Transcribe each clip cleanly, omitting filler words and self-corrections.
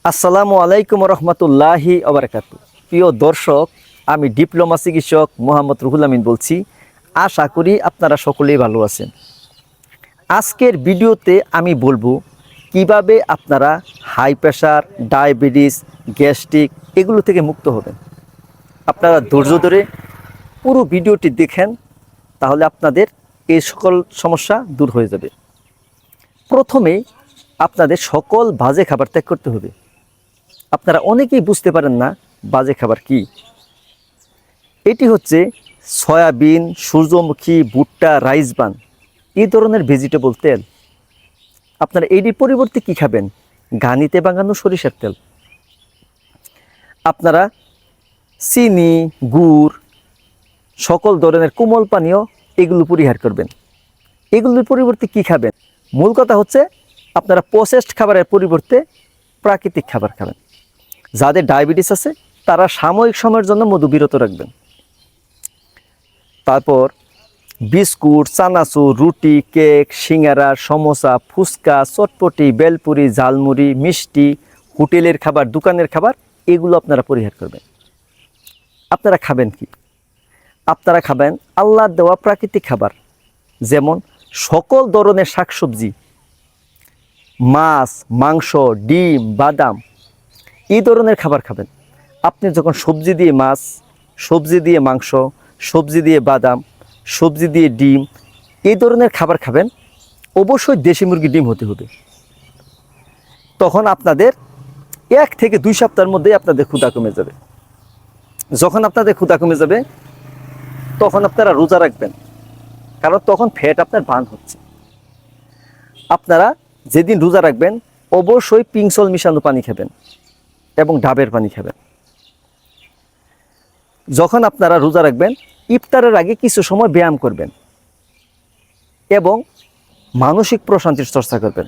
আসসালামু আলাইকুম রহমতুল্লাহি ওবারাকাতু। প্রিয় দর্শক, আমি ডিপ্লোমা চিকিৎসক মোহাম্মদ রুহুল আমিন বলছি। আশা করি আপনারা সকলেই ভালো আছেন। আজকের ভিডিওতে আমি বলবো কিভাবে আপনারা হাই প্রেশার, ডায়াবেটিস, গ্যাস্ট্রিক এগুলো থেকে মুক্ত হবেন। আপনারা ধৈর্য ধরে পুরো ভিডিওটি দেখেন, তাহলে আপনাদের এই সকল সমস্যা দূর হয়ে যাবে। প্রথমে আপনাদের সকল বাজে খাবার ত্যাগ করতে হবে। আপনারা অনেকেই বুঝতে পারেন না বাজে খাবার কি। এটি হচ্ছে সয়াবিন, সূর্যমুখী, ভুট্টা, রাইস বান, এই ধরনের ভেজিটেবল তেল। আপনারা এটির পরিবর্তে কি খাবেন? ঘানিতে বাঙানো সরিষার তেল। আপনারা চিনি, গুড়, সকল ধরনের কোমল পানীয় এগুলো পরিহার করবেন। এগুলোর পরিবর্তে কি খাবেন? মূল কথা হচ্ছে আপনারা প্রসেসড খাবারের পরিবর্তে প্রাকৃতিক খাবার খাবেন। যাদের ডায়াবেটিস আছে তারা সাময়িক সময়ের জন্য মধু বিরত রাখবেন। তারপর বিস্কুট, চানাচুর, রুটি, কেক, সিঙ্গারা, সমোসা, ফুচকা, চটপটি, বেলপুরি, ঝালমুড়ি, মিষ্টি, হোটেলের খাবার, দোকানের খাবার এগুলো আপনারা পরিহার করবেন। আপনারা খাবেন কি? আপনারা খাবেন আল্লাহর দেওয়া প্রাকৃতিক খাবার, যেমন সকল ধরনের শাকসবজি, মাছ, মাংস, ডিম, বাদাম, এই ধরনের খাবার খাবেন। আপনি যখন সবজি দিয়ে মাছ, সবজি দিয়ে মাংস, সবজি দিয়ে বাদাম, সবজি দিয়ে ডিম এই ধরনের খাবার খাবেন, অবশ্যই দেশি মুরগি ডিম হতে হবে। তখন আপনাদের 1 থেকে 2 সপ্তাহের মধ্যেই আপনাদের ক্ষুধা কমে যাবে। যখন আপনাদের ক্ষুধা কমে যাবে তখন আপনারা রোজা রাখবেন, কারণ তখন ফ্যাট আপনার বার্ন হচ্ছে। আপনারা যেদিন রোজা রাখবেন অবশ্যই পিংসল মিশানো পানি খাবেন এবং ডাবের পানি খাবেন। যখন আপনারা রোজা রাখবেন ইফতারের আগে কিছু সময় ব্যায়াম করবেন এবং মানসিক প্রশান্তির চর্চা করবেন।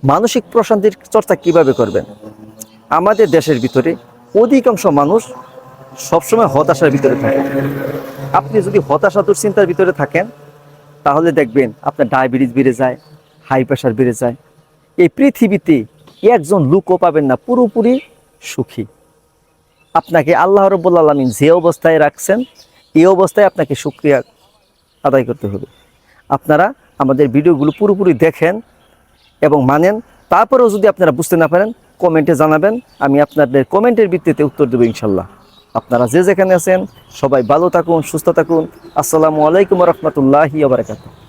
মানসিক প্রশান্তির চর্চা কিভাবে করবেন? আমাদের দেশের ভিতরে অধিকাংশ মানুষ সবসময় হতাশার ভিতরে থাকে। আপনি যদি হতাশা দুশ্চিন্তার ভিতরে থাকেন তাহলে দেখবেন আপনার ডায়াবেটিস বেড়ে যায়, হাই প্রেশার বেড়ে যায়। এই পৃথিবীতে একজন লোকও পাবেন না পুরোপুরি সুখী। আপনাকে আল্লাহ রাব্বুল আলামিন যে অবস্থায় রাখছেন এই অবস্থায় আপনাকে শুকরিয়া আদায় করতে হবে। আপনারা আমাদের ভিডিওগুলো পুরোপুরি দেখেন এবং মানেন। তারপরেও যদি আপনারা বুঝতে না পারেন কমেন্টে জানাবেন, আমি আপনাদের কমেন্টের ভিত্তিতে উত্তর দেবো ইনশাল্লাহ। আপনারা যে যেখানে আছেন সবাই ভালো থাকুন, সুস্থ থাকুন। আসসালামু আলাইকুম রহমতুল্লাহি ওয়া বারাকাতুহু।